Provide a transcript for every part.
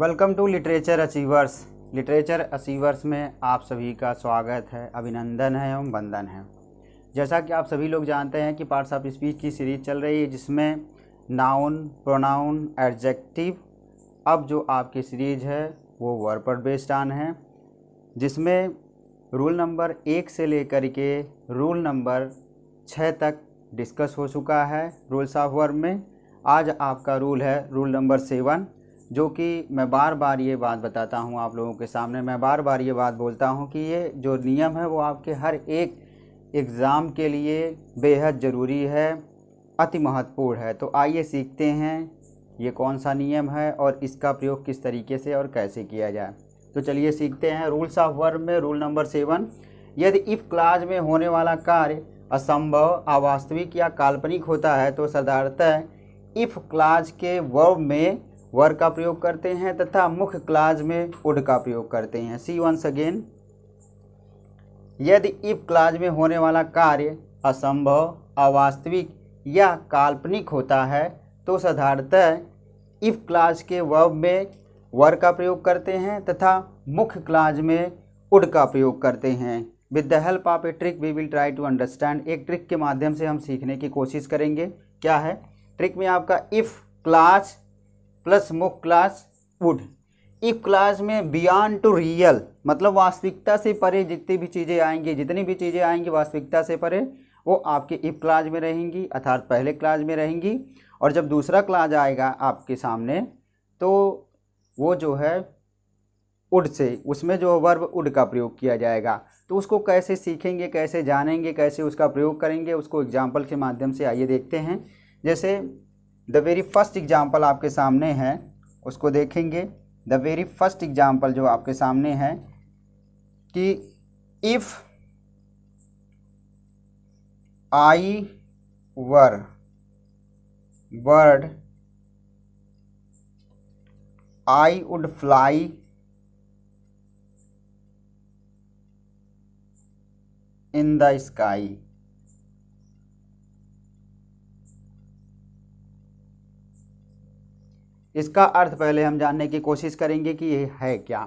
Welcome to literature achievers. Literature achievers में आप सभी का स्वागत है, अभिनंदन है एवं वंदन है। जैसा कि आप सभी लोग जानते हैं कि पार्ट्स ऑफ स्पीच की सीरीज चल रही है, जिसमें नाउन, प्रोनाउन, एडजेक्टिव। अब जो आपकी सीरीज है वो वर्ब पर बेस्ड ऑन है, जिसमें रूल नंबर 1 से लेकर के रूल नंबर 6 तक डिस्कस हो चुका है रूल्स ऑफ वर्ब में। आज आपका रूल है रूल नंबर 7, जो कि मैं बार बार ये बात बताता हूँ आप लोगों के सामने। मैं बार बार ये बात बोलता हूँ कि ये जो नियम है वो आपके हर एक एग्ज़ाम के लिए बेहद ज़रूरी है, अति महत्वपूर्ण है। तो आइए सीखते हैं ये कौन सा नियम है और इसका प्रयोग किस तरीके से और कैसे किया जाए। तो चलिए सीखते हैं। रूल्स ऑफ वर्ब में रूल नंबर 7, यदि इफ़ क्लाज में होने वाला कार्य असंभव, अवास्तविक या काल्पनिक होता है तो साधारणतः इफ़ क्लाज के वर्ब में वर का प्रयोग करते हैं तथा मुख्य क्लाज में वुड का प्रयोग करते हैं। सी वंस अगेन, यदि इफ क्लाज में होने वाला कार्य असंभव, अवास्तविक या काल्पनिक होता है तो साधारणतः इफ क्लाज के वर्ब में वर का प्रयोग करते हैं तथा मुख्य क्लाज में वुड का प्रयोग करते हैं। With the help of a trick we will try to understand. एक ट्रिक के माध्यम से हम सीखने की कोशिश करेंगे। क्या है ट्रिक में? आपका इफ क्लाज प्लस मुख्य क्लास वुड। इफ क्लास में बियॉन्ड टू रियल, मतलब वास्तविकता से परे जितनी भी चीज़ें आएंगी वास्तविकता से परे, वो आपके इफ क्लास में रहेंगी, अर्थात पहले क्लास में रहेंगी। और जब दूसरा क्लास आएगा आपके सामने तो वो जो है वुड से, उसमें जो वर्ब वुड का प्रयोग किया जाएगा। तो उसको कैसे सीखेंगे, कैसे जानेंगे, कैसे उसका प्रयोग करेंगे, उसको एग्जाम्पल के माध्यम से आइए देखते हैं। जैसे द वेरी फर्स्ट एग्जाम्पल आपके सामने है, उसको देखेंगे। द वेरी फर्स्ट एग्जाम्पल जो आपके सामने है कि if I were bird I would fly in the sky. इसका अर्थ पहले हम जानने की कोशिश करेंगे कि ये है क्या।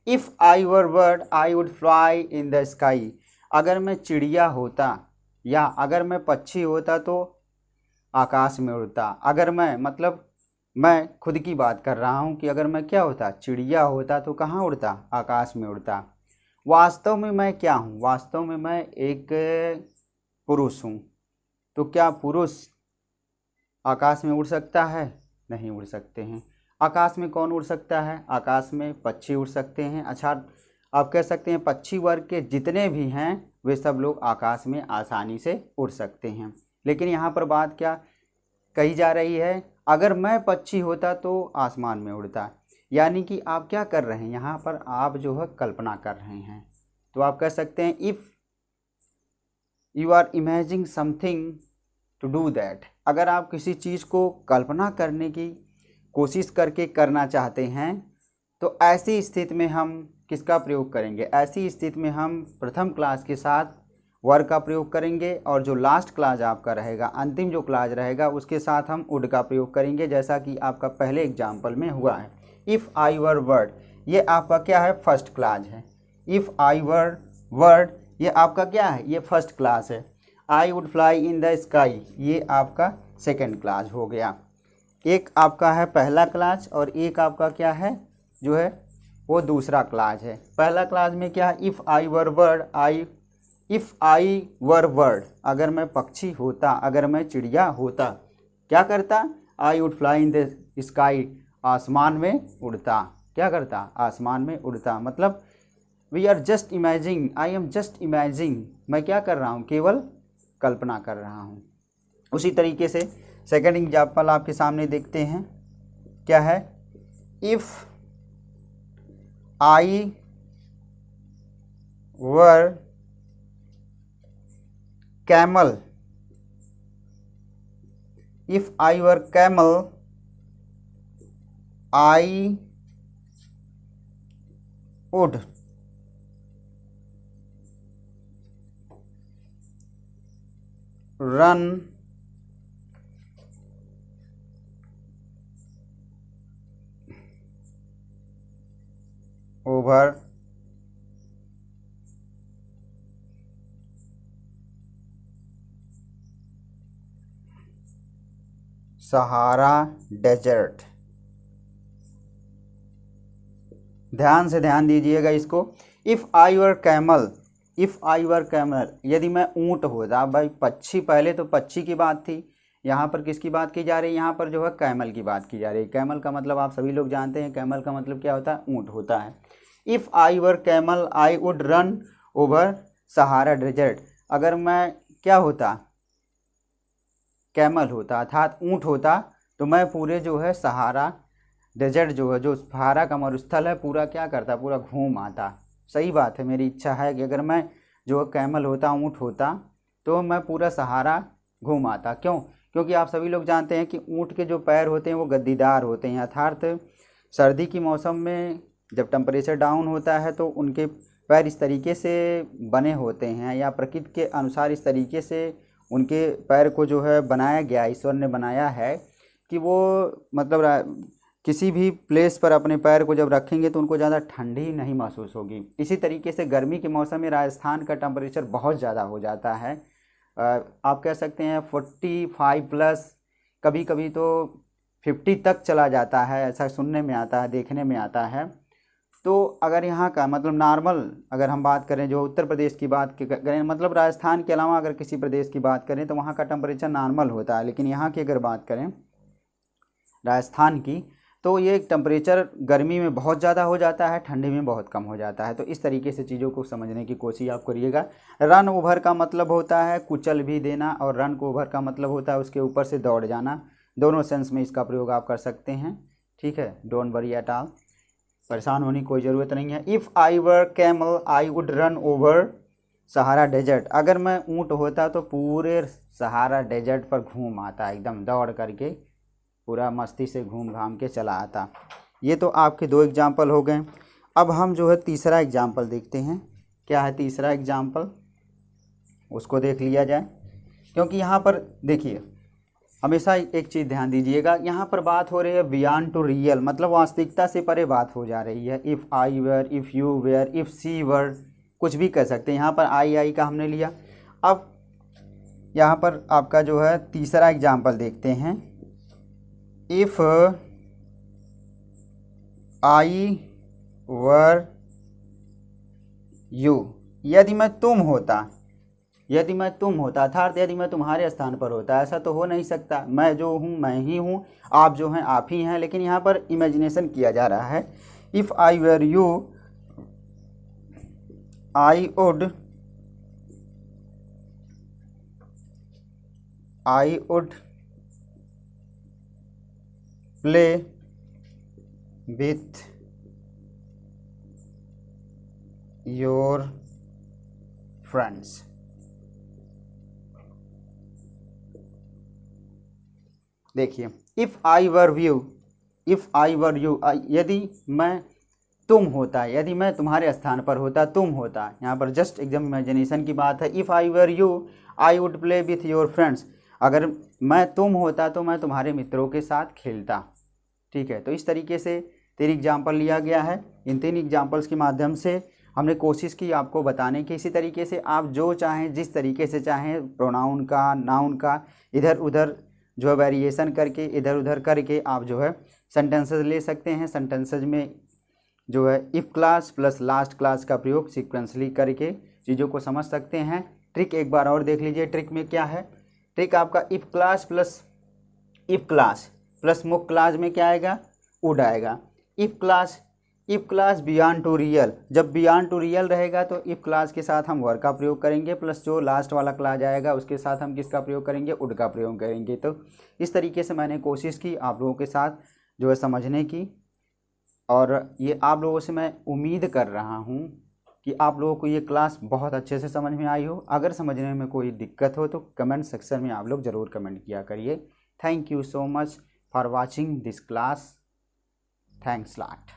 If I were bird I would fly in the sky. अगर मैं चिड़िया होता या अगर मैं पक्षी होता तो आकाश में उड़ता। अगर मैं खुद की बात कर रहा हूँ कि अगर मैं क्या होता, चिड़िया होता तो कहाँ उड़ता, आकाश में उड़ता। वास्तव में मैं क्या हूँ? वास्तव में मैं एक पुरुष हूँ। तो क्या पुरुष आकाश में उड़ सकता है? नहीं उड़ सकते हैं। आकाश में कौन उड़ सकता है? आकाश में पक्षी उड़ सकते हैं। अच्छा, आप कह सकते हैं पक्षी वर्ग के जितने भी हैं वे सब लोग आकाश में आसानी से उड़ सकते हैं। लेकिन यहाँ पर बात क्या कही जा रही है? अगर मैं पक्षी होता तो आसमान में उड़ता। यानी कि आप क्या कर रहे हैं यहाँ पर? आप जो है कल्पना कर रहे हैं। तो आप कह सकते हैं if you are imagining something to do that. अगर आप किसी चीज़ को कल्पना करने की कोशिश करके करना चाहते हैं तो ऐसी स्थिति में हम किसका प्रयोग करेंगे? ऐसी स्थिति में हम प्रथम क्लास के साथ वर्ब का प्रयोग करेंगे और जो लास्ट क्लास आपका रहेगा, अंतिम जो क्लास रहेगा, उसके साथ हम वुड का प्रयोग करेंगे, जैसा कि आपका पहले एग्जाम्पल में हुआ है। इफ़ आई वर वर्ड, ये आपका क्या है? फर्स्ट क्लास है। इफ़ आई वर वर्ड, ये आपका क्या है? ये फर्स्ट क्लास है। आई would fly in the sky, ये आपका सेकेंड क्लास हो गया। एक आपका है पहला क्लास और एक आपका क्या है जो है वो दूसरा क्लास है। पहला क्लास में क्या है? If I were bird if I were bird, अगर मैं पक्षी होता, अगर मैं चिड़िया होता, क्या करता? I would fly in the sky, आसमान में उड़ता। क्या करता? आसमान में उड़ता। मतलब we are just imaging, I am just imaging, मैं क्या कर रहा हूँ? केवल कल्पना कर रहा हूँ। उसी तरीके से सेकंड एग्जाम्पल आपके सामने देखते हैं। क्या है? If I were camel, if I were camel I would run over Sahara desert. ध्यान से ध्यान दीजिएगा इसको। If I were camel, if I were camel, यदि मैं ऊँट होता। भाई पक्षी, पहले तो पक्षी की बात थी, यहाँ पर किसकी बात की जा रही है? यहाँ पर जो है कैमल की बात की जा रही है। कैमल का मतलब आप सभी लोग जानते हैं, कैमल का मतलब क्या होता है? ऊँट होता है। If I were camel I would run over Sahara desert. अगर मैं क्या होता? कैमल होता, अर्थात ऊँट होता, तो मैं पूरे जो है सहारा डेजर्ट जो है, जो सहारा का मरुस्थल है, पूरा क्या करता? पूरा घूम आता। सही बात है। मेरी इच्छा है कि अगर मैं जो कैमल होता, ऊँट होता, तो मैं पूरा सहारा घूम आता। क्यों? क्योंकि आप सभी लोग जानते हैं कि ऊँट के जो पैर होते हैं वो गद्दीदार होते हैं, अर्थात सर्दी की मौसम में जब टेम्परेचर डाउन होता है तो उनके पैर इस तरीके से बने होते हैं, या प्रकृति के अनुसार इस तरीके से उनके पैर को जो है बनाया गया, ईश्वर ने बनाया है कि वो मतलब किसी भी प्लेस पर अपने पैर को जब रखेंगे तो उनको ज़्यादा ठंडी नहीं महसूस होगी। इसी तरीके से गर्मी के मौसम में राजस्थान का टेम्परेचर बहुत ज़्यादा हो जाता है। आप कह सकते हैं 45 प्लस, कभी कभी तो 50 तक चला जाता है, ऐसा सुनने में आता है, देखने में आता है। तो अगर यहाँ का मतलब नॉर्मल अगर हम बात करें, जो उत्तर प्रदेश की बात करें, मतलब राजस्थान के अलावा अगर किसी प्रदेश की बात करें तो वहाँ का टेम्परेचर नॉर्मल होता है। लेकिन यहाँ की अगर बात करें राजस्थान की, तो ये टेम्परेचर गर्मी में बहुत ज़्यादा हो जाता है, ठंडी में बहुत कम हो जाता है। तो इस तरीके से चीज़ों को समझने की कोशिश आप करिएगा। रन ओवर का मतलब होता है कुचल भी देना, और रन ओवर का मतलब होता है उसके ऊपर से दौड़ जाना। दोनों सेंस में इसका प्रयोग आप कर सकते हैं। ठीक है, डोंट वरी एट ऑल, परेशान होने की कोई ज़रूरत नहीं है। If I were camel I would run over Sahara desert. अगर मैं ऊँट होता तो पूरे सहारा डेजर्ट पर घूम आता, एकदम दौड़ करके पूरा मस्ती से घूम घाम के चला आता। ये तो आपके 2 एग्जाम्पल हो गए। अब हम जो है तीसरा एग्जाम्पल देखते हैं। क्या है तीसरा एग्जाम्पल? उसको देख लिया जाए, क्योंकि यहाँ पर देखिए हमेशा एक चीज़ ध्यान दीजिएगा, यहाँ पर बात हो रही है बियॉन्ड टू रियल, मतलब वास्तविकता से परे बात हो जा रही है। If I were, if you were, if she were, कुछ भी कह सकते हैं। यहाँ पर आई का हमने लिया। अब यहाँ पर आपका जो है तीसरा एग्जाम्पल देखते हैं। इफ़ आई वर यू, यदि मैं तुम होता, यदि मैं तुम होता, अर्थात यदि मैं तुम्हारे स्थान पर होता। ऐसा तो हो नहीं सकता, मैं जो हूँ मैं ही हूँ, आप जो हैं आप ही हैं, लेकिन यहाँ पर इमेजिनेशन किया जा रहा है। If I were you I would play with your friends. देखिए, if I were you, if I were you, यदि मैं तुम होता, यदि मैं तुम्हारे स्थान पर होता, तुम होता। यहाँ पर जस्ट एकदम इमेजिनेशन की बात है। If I were you I would play with your friends. अगर मैं तुम होता तो मैं तुम्हारे मित्रों के साथ खेलता। ठीक है, तो इस तरीके से 3 एग्जाम्पल लिया गया है। इन 3 एग्जाम्पल्स के माध्यम से हमने कोशिश की आपको बताने की। इसी तरीके से आप जो चाहें, जिस तरीके से चाहें, प्रोनाउन का, नाउन का, इधर उधर जो है वेरिएशन करके, इधर उधर करके आप जो है सेंटेंसेस ले सकते हैं। सेंटेंसेज में जो है if class plus last class का प्रयोग सीक्वेंसली करके चीज़ों को समझ सकते हैं। ट्रिक एक बार और देख लीजिए। ट्रिक में क्या है? ट्रिक आपका इफ़ क्लास प्लस मुख्य क्लास में क्या आएगा? वुड आएगा। If class beyond to real, जब बियॉन्ड टू रियल रहेगा तो इफ़ क्लास के साथ हम वर का प्रयोग करेंगे, प्लस जो लास्ट वाला क्लास आएगा उसके साथ हम किसका प्रयोग करेंगे? वुड का प्रयोग करेंगे। तो इस तरीके से मैंने कोशिश की आप लोगों के साथ जो है समझने की, और ये आप लोगों से मैं उम्मीद कर रहा हूँ कि आप लोगों को ये क्लास बहुत अच्छे से समझ में आई हो। अगर समझने में कोई दिक्कत हो तो कमेंट सेक्शन में आप लोग ज़रूर कमेंट किया करिए। Thank you so much for watching this class. Thanks lot.